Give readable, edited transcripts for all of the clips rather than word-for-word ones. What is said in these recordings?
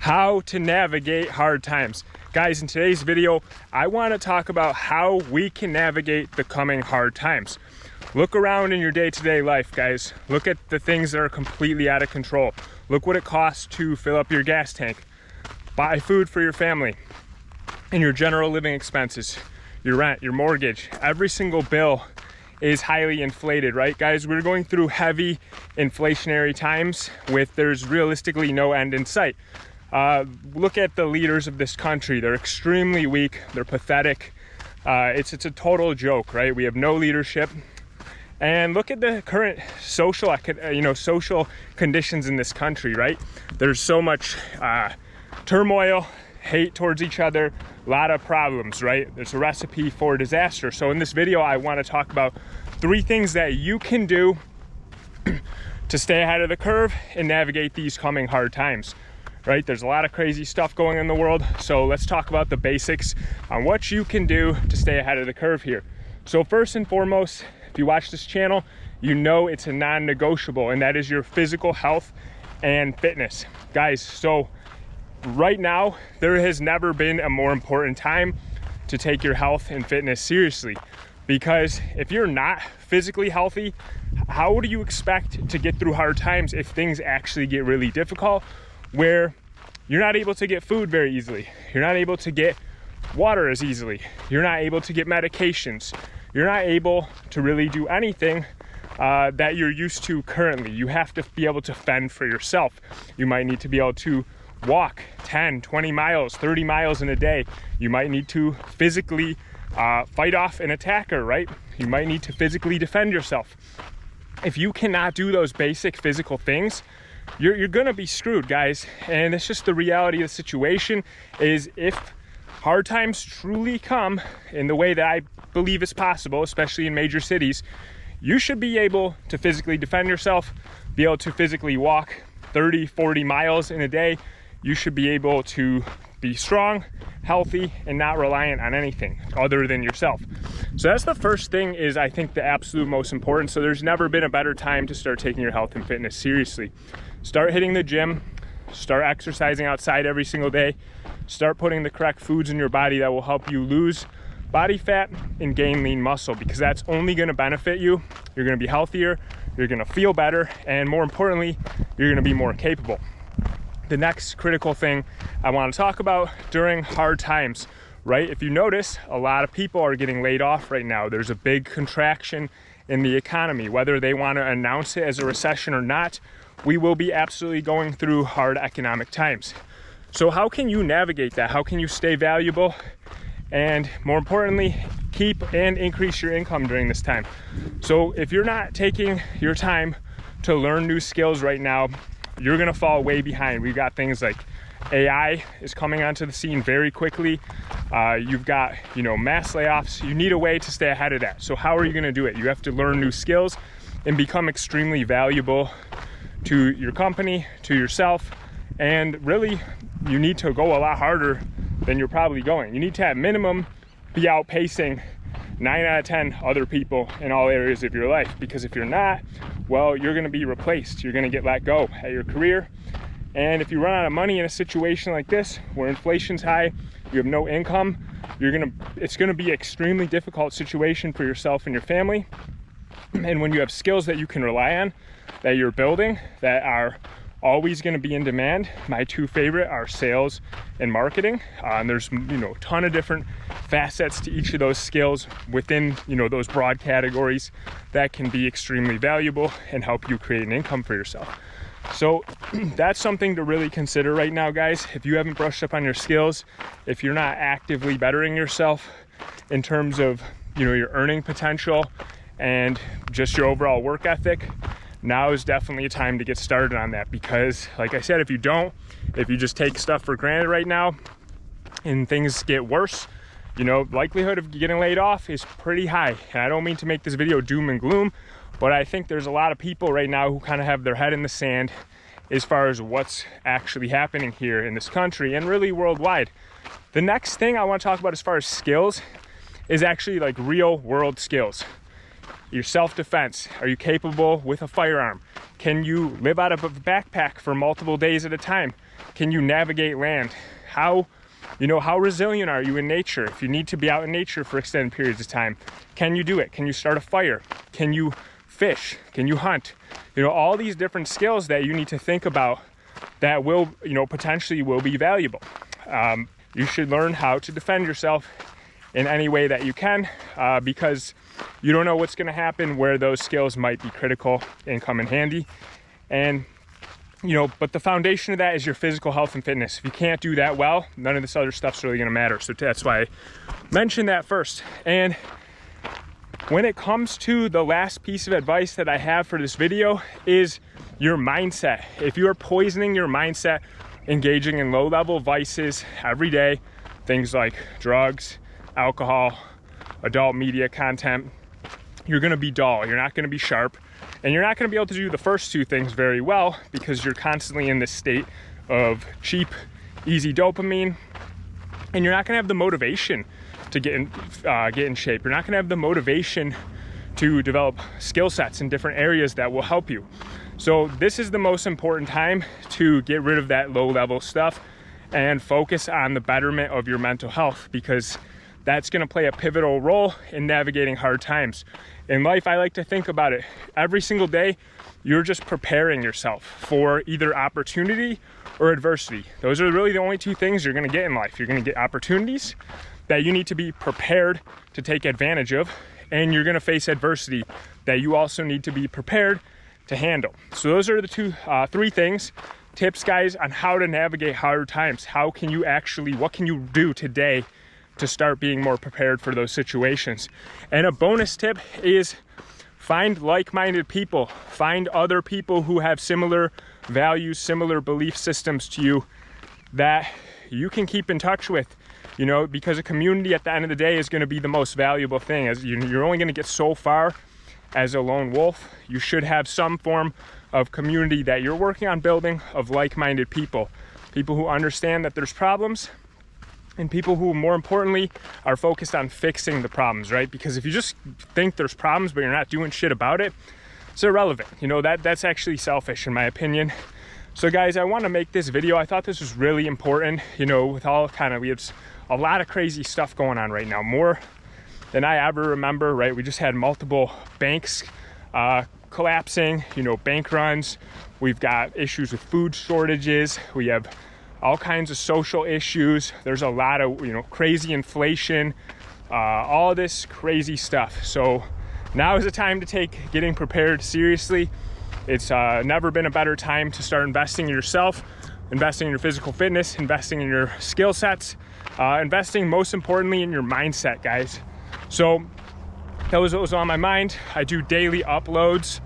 how to navigate hard times. Guys, in today's video, I want to talk about how we can navigate the coming hard times. Look around in your day-to-day life, guys. Look at the things that are completely out of control. Look what it costs to fill up your gas tank, buy food for your family, and your general living expenses, your rent, your mortgage. Every single bill is highly inflated, right, guys? We're going through heavy inflationary times there's realistically no end in sight. Look at the leaders of this country. They're extremely weak. They're pathetic. It's a total joke, right? We have no leadership. And look at the current social conditions in this country, right? There's so much turmoil, hate towards each other, a lot of problems, right? There's a recipe for disaster. So in this video, I want to talk about 3 things that you can do to stay ahead of the curve and navigate these coming hard times, right? There's a lot of crazy stuff going on in the world. So let's talk about the basics on what you can do to stay ahead of the curve here. So first and foremost, if you watch this channel, you know it's a non-negotiable, and that is your physical health and fitness. Guys, so right now, there has never been a more important time to take your health and fitness seriously. Because if you're not physically healthy, how do you expect to get through hard times if things actually get really difficult, where you're not able to get food very easily, you're not able to get water as easily, you're not able to get medications, you're not able to really do anything that you're used to currently. You have to be able to fend for yourself. You might need to be able to walk 10, 20 miles, 30 miles in a day. You might need to physically fight off an attacker, right? You might need to physically defend yourself. If you cannot do those basic physical things, you're gonna be screwed, guys. And it's just the reality of the situation is if hard times truly come in the way that I believe is possible, especially in major cities, you should be able to physically defend yourself, be able to physically walk 30, 40 miles in a day. You should be able to be strong, healthy, and not reliant on anything other than yourself. So that's the first thing, is I think the absolute most important. So there's never been a better time to start taking your health and fitness seriously. Start hitting the gym, start exercising outside every single day, start putting the correct foods in your body that will help you lose body fat and gain lean muscle, because that's only going to benefit you. You're going to be healthier, you're going to feel better, and more importantly, you're going to be more capable. The next critical thing I want to talk about during hard times, right? If you notice, a lot of people are getting laid off right now. There's a big contraction in the economy. Whether they want to announce it as a recession or not, we will be absolutely going through hard economic times. So how can you navigate that? How can you stay valuable? And more importantly, keep and increase your income during this time. So if you're not taking your time to learn new skills right now, you're gonna fall way behind. We've got things like AI is coming onto the scene very quickly. You've got, mass layoffs. You need a way to stay ahead of that. So how are you gonna do it? You have to learn new skills and become extremely valuable to your company, to yourself, and really, you need to go a lot harder than you're probably going. You need to at minimum be outpacing 9 out of 10 other people in all areas of your life, because if you're not, well, you're gonna be replaced. You're gonna get let go at your career. And if you run out of money in a situation like this, where inflation's high, you have no income, it's gonna be an extremely difficult situation for yourself and your family. And when you have skills that you can rely on, that you're building, that are always going to be in demand, my 2 favorite are sales and marketing. And there's a ton of different facets to each of those skills within those broad categories that can be extremely valuable and help you create an income for yourself. So that's something to really consider right now, guys. If you haven't brushed up on your skills, if you're not actively bettering yourself in terms of your earning potential and just your overall work ethic, now is definitely a time to get started on that. Because like I said, if you just take stuff for granted right now and things get worse, likelihood of getting laid off is pretty high. And I don't mean to make this video doom and gloom, but I think there's a lot of people right now who kind of have their head in the sand as far as what's actually happening here in this country and really worldwide. The next thing I want to talk about as far as skills is actually like real world skills. Your self-defense. Are you capable with a firearm? Can you live out of a backpack for multiple days at a time? can you navigate land? How resilient are you in nature? If you need to be out in nature for extended periods of time, can you do it? Can you start a fire? Can you fish? Can you hunt? All these different skills that you need to think about that will, potentially will be valuable. You should learn how to defend yourself in any way that you can, because you don't know what's going to happen, where those skills might be critical and come in handy. And but the foundation of that is your physical health and fitness. If you can't do that well, none of this other stuff's really going to matter. So that's why I mentioned that first. And when it comes to the last piece of advice that I have for this video is your mindset. If you are poisoning your mindset, engaging in low-level vices every day, things like drugs, alcohol, adult media content, you're going to be dull. You're not going to be sharp, and you're not going to be able to do the first two things very well because you're constantly in this state of cheap, easy dopamine, and you're not going to have the motivation to get in shape. You're not going to have the motivation to develop skill sets in different areas that will help you. So this is the most important time to get rid of that low-level stuff and focus on the betterment of your mental health, because that's going to play a pivotal role in navigating hard times. In life, I like to think about it. Every single day, you're just preparing yourself for either opportunity or adversity. Those are really the only two things you're going to get in life. You're going to get opportunities that you need to be prepared to take advantage of, and you're going to face adversity that you also need to be prepared to handle. So those are the three tips, guys, on how to navigate hard times. What can you do today to start being more prepared for those situations? And a bonus tip is find like-minded people. Find other people who have similar values, similar belief systems to you that you can keep in touch with, because a community at the end of the day is going to be the most valuable thing. As you're only going to get so far as a lone wolf. You should have some form of community that you're working on building of like-minded people who understand that there's problems, and people who, more importantly, are focused on fixing the problems, right? Because if you just think there's problems but you're not doing shit about it, it's irrelevant. That's actually selfish in my opinion. So guys, I want to make this video. I thought this was really important, with all we have a lot of crazy stuff going on right now, more than I ever remember, right? We just had multiple banks collapsing, bank runs. We've got issues with food shortages. We have all kinds of social issues. There's a lot of, crazy inflation, all this crazy stuff. So now is the time to take getting prepared seriously. It's never been a better time to start investing in yourself, investing in your physical fitness, investing in your skill sets, investing most importantly in your mindset, guys. So that was what was on my mind. I do daily uploads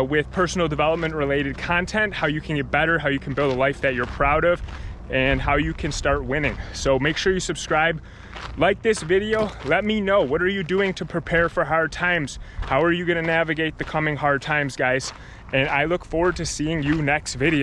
with personal development related content, how you can get better, how you can build a life that you're proud of, and how you can start winning. So make sure you subscribe, like this video. Let me know, what are you doing to prepare for hard times? How are you going to navigate the coming hard times, guys? And I look forward to seeing you next video.